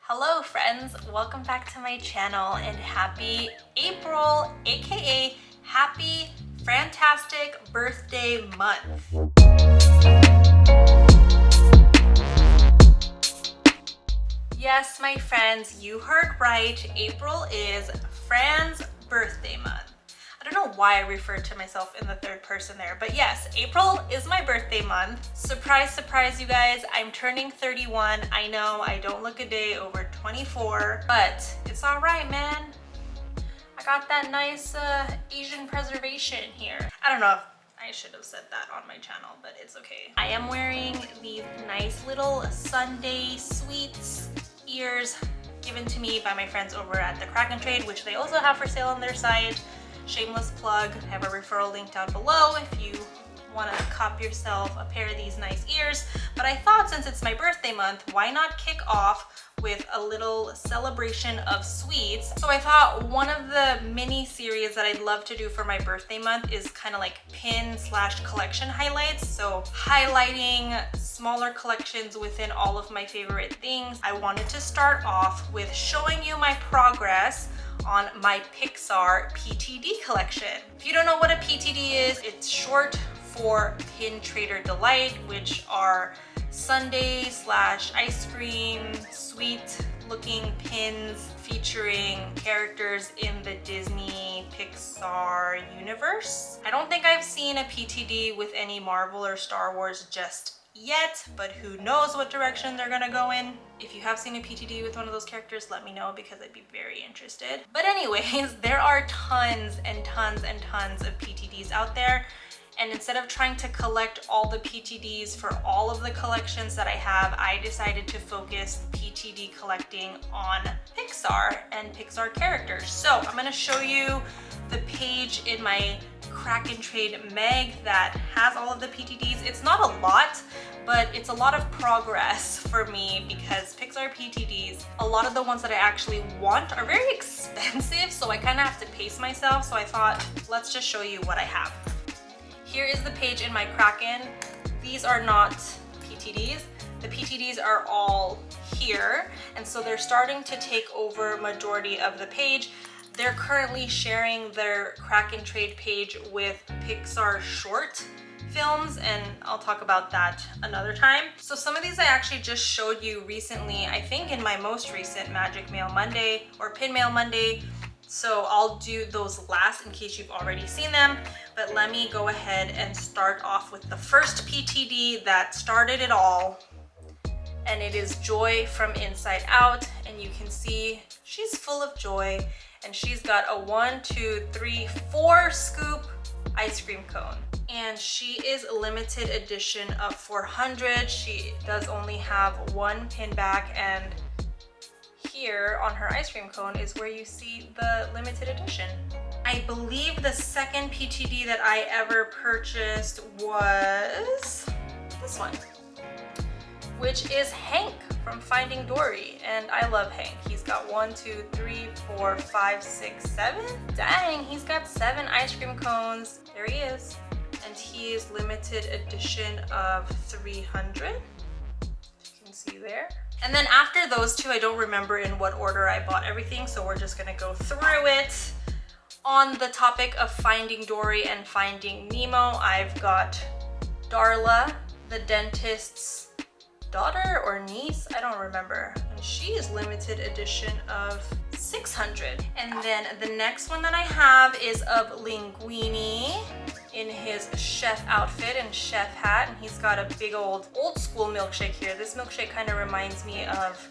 Hello friends, welcome back to my channel and happy April, aka happy fantastic birthday month. Yes, my friends, you heard right. April is Fran's birthday month. I don't know why I referred to myself in the third person there, but yes, April is my birthday month. Surprise, surprise, you guys, I'm turning 31. I know I don't look a day over 24, but it's all right, man. I got that nice Asian preservation here. I don't know if I should have said that on my channel, but it's okay. I am wearing these nice little Sunday Sweets ears given to me by my friends over at the Crack and Trade, which they also have for sale on their site. Shameless plug. I have a referral link down below if you want to cop yourself a pair of these nice ears. But I thought since it's my birthday month, why not kick off with a little celebration of sweets? So I thought one of the mini series that I'd love to do for my birthday month is kind of like pin/collection highlights. So highlighting smaller collections within all of my favorite things. I wanted to start off with showing you my progress on my PIXAR PTD collection. If you don't know what a PTD is, it's short for Pin Trader Delight, which are sundae/ice cream sweet looking pins featuring characters in the Disney Pixar universe. I don't think I've seen a PTD with any Marvel or Star Wars just yet, but who knows what direction they're gonna go in. If you have seen a PTD with one of those characters, let me know because I'd be very interested. But anyways, there are tons and tons and tons of PTDs out there. And instead of trying to collect all the PTDs for all of the collections that I have, I decided to focus PTD collecting on PIXAR and PIXAR characters. So I'm gonna show you the page in my Crack and Trade mag that has all of the PTDs. It's not a lot, but it's a lot of progress for me because PIXAR PTDs, a lot of the ones that I actually want are very expensive, so I kind of have to pace myself. So I thought, let's just show you what I have. Here is the page in my Kraken. These are not PTDs. The PTDs are all here, and so they're starting to take over majority of the page. They're currently sharing their Crack and Trade page with PIXAR short films, and I'll talk about that another time. So some of these I actually just showed you recently, I think in my most recent Magic Mail Monday or Pin Mail Monday. So I'll do those last in case you've already seen them. But let me go ahead and start off with the first PTD that started it all. And it is Joy from Inside Out. And you can see she's full of joy. And she's got a 1, 2, 3, 4 scoop ice cream cone. And she is limited edition of 400. She does only have one pin back, and here on her ice cream cone is where you see the limited edition. I believe the second PTD that I ever purchased was this one, which is Hank from Finding Dory, and I love Hank. He's got 1, 2, 3, 4, 5, 6, 7. Dang, he's got 7 ice cream cones. There he is. And he is limited edition of 300. You can see there. And then after those two, I don't remember in what order I bought everything, so we're just gonna go through it. On the topic of Finding Dory and Finding Nemo, I've got Darla, the dentist's daughter or niece, I don't remember. And she is limited edition of 600. And then the next one that I have is of Linguini in his chef outfit and chef hat, and he's got a big old school milkshake here. This milkshake kind of reminds me of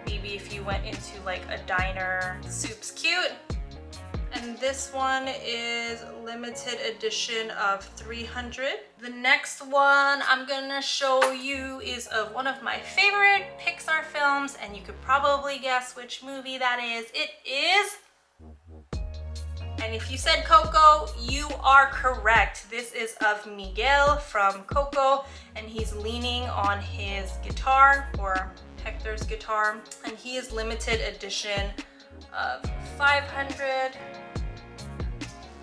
maybe if you went into like a diner. The soup's cute. And this one is limited edition of 300. The next one I'm gonna show you is of one of my favorite PIXAR films, and you could probably guess which movie that is. It is, and if you said Coco, you are correct. This is of Miguel from Coco, and he's leaning on his guitar, or Hector's guitar, and he is limited edition of 500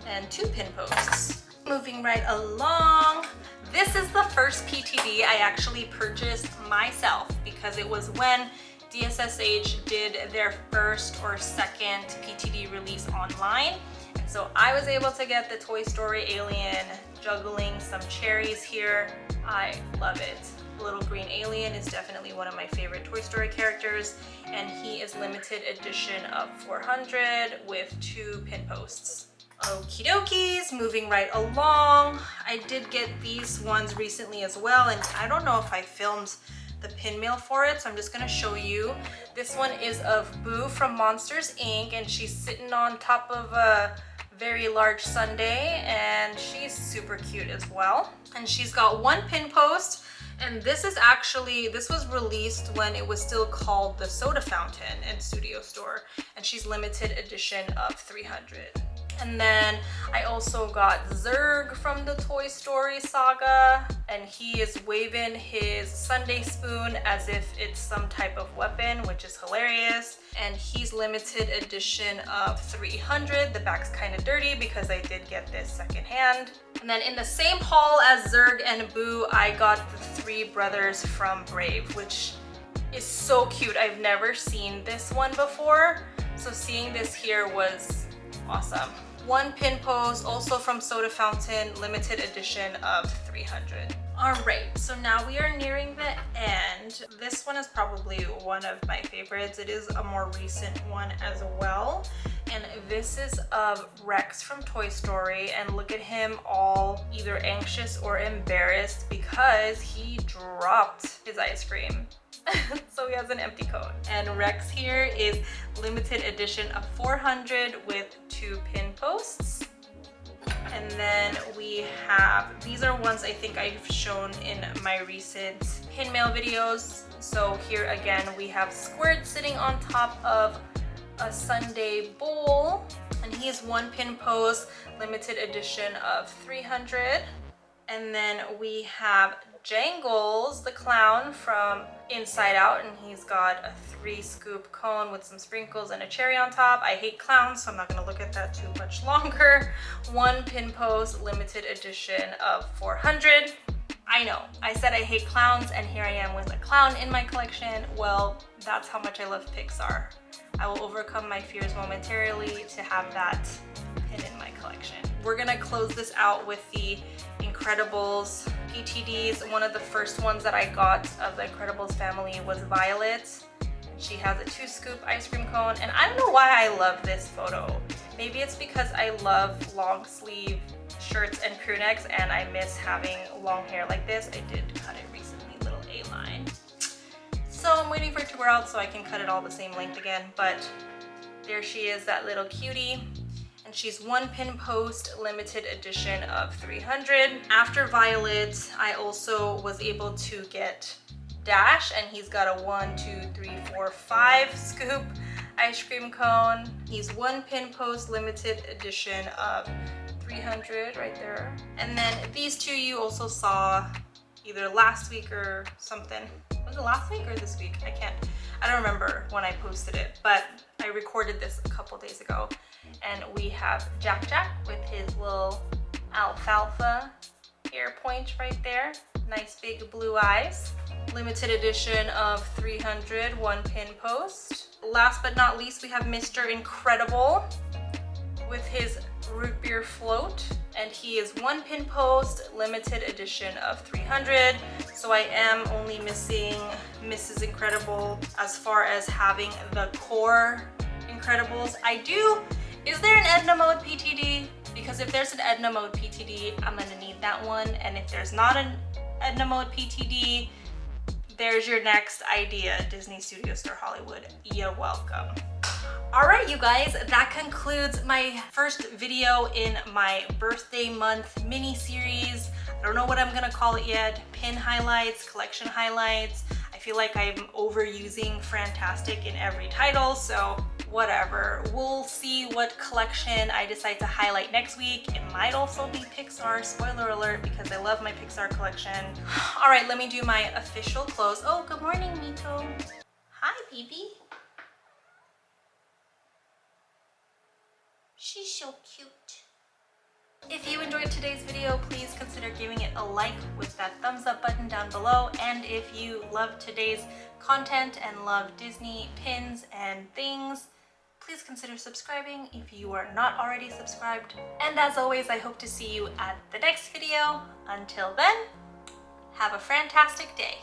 and 2 pin posts. Moving right along, this is the first PTD I actually purchased myself because it was when DSSH did their first or second PTD release online. And so I was able to get the Toy Story alien juggling some cherries here. I love it. The little green alien is definitely one of my favorite Toy Story characters, and he is limited edition of 400 with 2 pin posts. Okie dokies, moving right along. I did get these ones recently as well, and I don't know if I filmed the pin mail for it, so I'm just gonna show you. This one is of Boo from Monsters Inc., and she's sitting on top of a very large sundae, and she's super cute as well. And she's got 1 pin post, and this was released when it was still called the Soda Fountain in Studio Store, and she's limited edition of 300. And then I also got Zurg from the Toy Story saga, and he is waving his sundae spoon as if it's some type of weapon, which is hilarious. And he's limited edition of 300. The back's kind of dirty because I did get this secondhand. And then in the same haul as Zurg and Boo, I got the 3 brothers from Brave, which is so cute. I've never seen this one before, so seeing this here was awesome. 1 pin post, also from Soda Fountain, limited edition of 300. All right, so now we are nearing the end. This one is probably one of my favorites. It is a more recent one as well. And this is of Rex from Toy Story, and look at him all either anxious or embarrassed because he dropped his ice cream. So he has an empty cone. And Rex here is limited edition of 400 with 2 pin posts. And then we have, these are ones I think I've shown in my recent pin mail videos. So here again, we have Squirt sitting on top of a sundae bowl, and he is 1 pin post, limited edition of 300. And then we have Jangles, the clown from Inside Out, and he's got a 3-scoop cone with some sprinkles and a cherry on top. I hate clowns, so I'm not gonna look at that too much longer. 1 pin post, limited edition of 400. I know, I said I hate clowns, and here I am with a clown in my collection. Well, that's how much I love Pixar. I will overcome my fears momentarily to have that pin in my collection. We're gonna close this out with the Incredibles PTDs. One of the first ones that I got of the Incredibles family was Violet. She has a 2-scoop ice cream cone, and I don't know why I love this photo. Maybe it's because I love long sleeve shirts and crew necks, and I miss having long hair like this. I did cut it recently, little A-line. So I'm waiting for it to wear out so I can cut it all the same length again, but there she is, that little cutie. And she's 1 pin post, limited edition of 300. After Violet, I also was able to get Dash, and he's got a 1, 2, 3, 4, 5 scoop ice cream cone. He's 1 pin post, limited edition of 300 right there. And then these 2 you also saw either last week or something. Was it last week or this week? I don't remember when I posted it, but I recorded this a couple days ago. And we have Jack Jack with his little alfalfa hair point right there. Nice big blue eyes. Limited edition of 300, 1 pin post. Last but not least, we have Mr. Incredible with his root beer float, and he is 1 pin post, limited edition of 300. So I am only missing Mrs. Incredible as far as having the core Incredibles. Is there an Edna mode PTD? Because if there's an Edna mode PTD, I'm gonna need that one. And if there's not an Edna mode PTD, there's your next idea, Disney Studio Store Hollywood. You're welcome. All right, you guys, that concludes my first video in my birthday month mini series. I don't know what I'm gonna call it yet. Pin highlights, collection highlights. I feel like I'm overusing Frantastic in every title, so whatever. We'll see what collection I decide to highlight next week. It might also be Pixar, spoiler alert, because I love my Pixar collection. All right, let me do my official close. Oh, good morning, Mito. Hi, baby. She's so cute. If you enjoyed today's video, please consider giving it a like with that thumbs up button down below. And if you love today's content and love Disney pins and things, please consider subscribing if you are not already subscribed. And as always, I hope to see you at the next video. Until then, have a fantastic day.